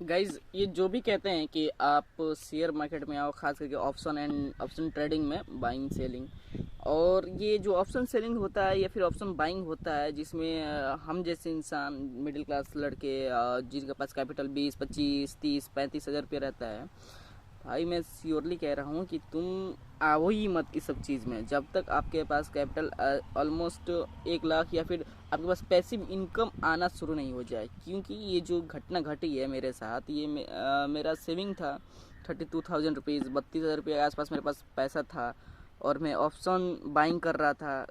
Guys ये जो भी कहते हैं कि आप शेयर मार्केट में आओ, खास करके ऑप्शन ट्रेडिंग में बाइंग सेलिंग, और ये जो ऑप्शन सेलिंग होता है या फिर ऑप्शन बाइंग होता है जिसमें हम जैसे इंसान मिडिल क्लास लड़के जिनके पास कैपिटल 20, 25, 30, 35 हज़ार रुपये रहता है, भाई मैं श्योरली कह रहा हूँ कि तुम आओ ही मत इस सब चीज़ में जब तक आपके पास कैपिटल ऑलमोस्ट 1 लाख या फिर आपके पास पैसिव इनकम आना शुरू नहीं हो जाए। क्योंकि ये जो घटना घटी है मेरे साथ, ये मेरा सेविंग था 32,000 रुपीज़, 32 हज़ार रुपये के आसपास मेरे पास पैसा था, और मैं ऑप्शन बाइंग कर रहा था।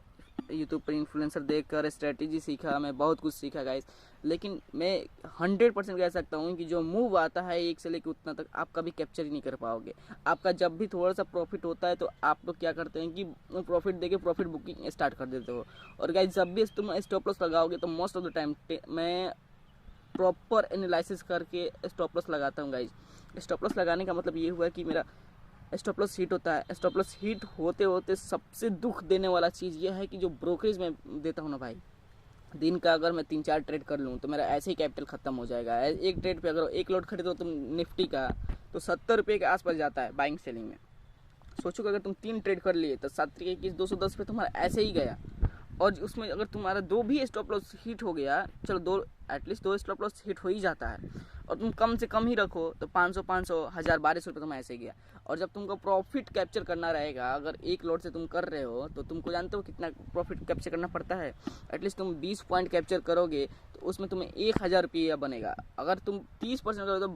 यूट्यूब पर इन्फ्लुएंसर देखकर स्ट्रेटेजी सीखा, मैं बहुत कुछ सीखा गाइस। लेकिन मैं 100% कह सकता हूँ कि जो मूव आता है एक से लेकर उतना तक आप कभी कैप्चर ही नहीं कर पाओगे। आपका जब भी थोड़ा सा प्रॉफिट होता है तो आप लोग क्या करते हैं कि प्रॉफिट देके प्रॉफिट बुकिंग स्टार्ट कर देते हो। और गाइस जब भी तुम स्टॉप लॉस लगाओगे तो मोस्ट ऑफ द टाइम मैं प्रॉपर एनालिसिस करके स्टॉप लॉस लगाता हूँ गाइस। स्टॉप लॉस लगाने का मतलब ये हुआ कि मेरा स्टॉप लॉस हिट होता है। स्टॉप लॉस हिट होते होते सबसे दुख देने वाला चीज़ यह है कि जो ब्रोकरेज में देता हूँ ना भाई, दिन का अगर मैं 3-4 ट्रेड कर लूँ तो मेरा ऐसे ही कैपिटल खत्म हो जाएगा। एक ट्रेड पे अगर एक लॉट खरीदो तुम निफ्टी का तो 70 रुपये के आसपास जाता है बाइंग सेलिंग में। सोचो कि अगर तुम 3 ट्रेड कर लिए तो 7 3 21 210 पे तुम्हारा ऐसे ही गया। और उसमें अगर तुम्हारा दो भी स्टॉप लॉस हिट हो गया, चलो दो एटलीस्ट दो स्टॉप लॉस हिट हो ही जाता है, और तुम कम से कम ही रखो तो 500 1000 1200 रुपये तुम्हें ऐसे गया। और जब तुमको प्रॉफिट कैप्चर करना रहेगा, अगर एक लॉट से तुम कर रहे हो तो तुमको जानते हो कितना प्रॉफिट कैप्चर करना पड़ता है। एटलीस्ट तुम 20 पॉइंट कैप्चर करोगे तो उसमें तुम्हें 1000 रुपया बनेगा। अगर तुम 30% करो तो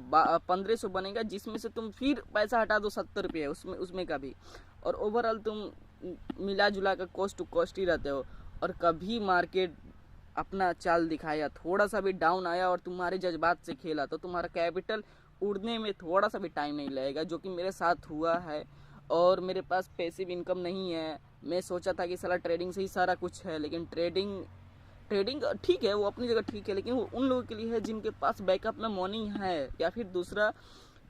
1500 बनेगा, जिसमें से तुम फिर पैसा हटा दो 70 रुपये उसमें उसमें का भी, और ओवरऑल तुम मिला जुला कर कॉस्ट टू कॉस्ट ही रहते हो। और कभी मार्केट अपना चाल दिखाया, थोड़ा सा भी डाउन आया और तुम्हारे जज्बात से खेला तो तुम्हारा कैपिटल उड़ने में थोड़ा सा भी टाइम नहीं लगेगा, जो कि मेरे साथ हुआ है। और मेरे पास पैसिव इनकम नहीं है। मैं सोचा था कि साला ट्रेडिंग से ही सारा कुछ है, लेकिन ट्रेडिंग ट्रेडिंग ठीक है, वो अपनी जगह ठीक है, लेकिन वो उन लोगों के लिए है जिनके पास बैकअप में मनी है, या फिर दूसरा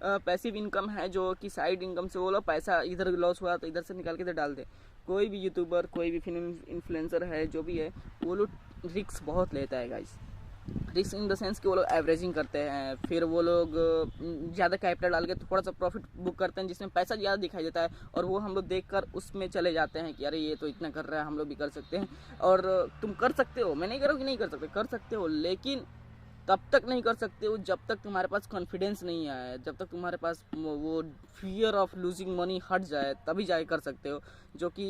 पैसिव इनकम है, जो कि साइड इनकम से वो लोग पैसा इधर लॉस हुआ तो इधर से निकाल के इधर डाल दे। कोई भी यूट्यूबर, कोई भी फिल्म इन्फ्लुएंसर है, जो भी है, वो लोग रिस्क बहुत लेता है guys. Risk in the sense कि वो लोग एवरेजिंग करते हैं, फिर वो लोग ज़्यादा कैपिटल डाल के थोड़ा सा प्रॉफिट बुक करते हैं जिसमें पैसा ज़्यादा दिखाई देता है, और वो हम लोग देखकर उसमें चले जाते हैं कि अरे ये तो इतना कर रहा है, हम लोग भी कर सकते हैं। और तुम कर सकते हो, मैं नहीं कह रहा हूँ कि नहीं कर सकते, कर सकते हो, लेकिन तब तक नहीं कर सकते हो जब तक तुम्हारे पास कॉन्फिडेंस नहीं आया, जब तक तुम्हारे पास वो फियर ऑफ लूजिंग मनी हट जाए तभी जाके कर सकते हो, जो कि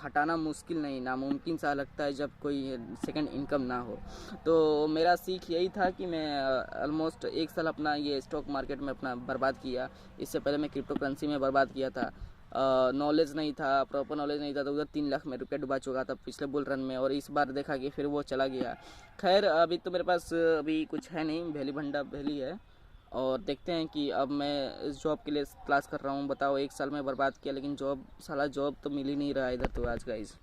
हटाना मुश्किल नहीं, नामुमकिन सा लगता है जब कोई सेकंड इनकम ना हो। तो मेरा सीख यही था कि मैं ऑलमोस्ट 1 साल अपना ये स्टॉक मार्केट में अपना बर्बाद किया। इससे पहले मैं क्रिप्टो करेंसी में बर्बाद किया था। नॉलेज नहीं था, प्रॉपर नॉलेज नहीं था, तो उधर 3 लाख में रुपया डुबा चुका था पिछले बुल रन में, और इस बार देखा कि फिर वो चला गया। खैर अभी तो मेरे पास अभी कुछ है नहीं, भेली भंडा भेली है। और देखते हैं कि अब मैं इस जॉब के लिए क्लास कर रहा हूँ। बताओ 1 साल में बर्बाद किया, लेकिन जॉब साला जॉब तो मिल ही नहीं रहा इधर तो आज गाइस।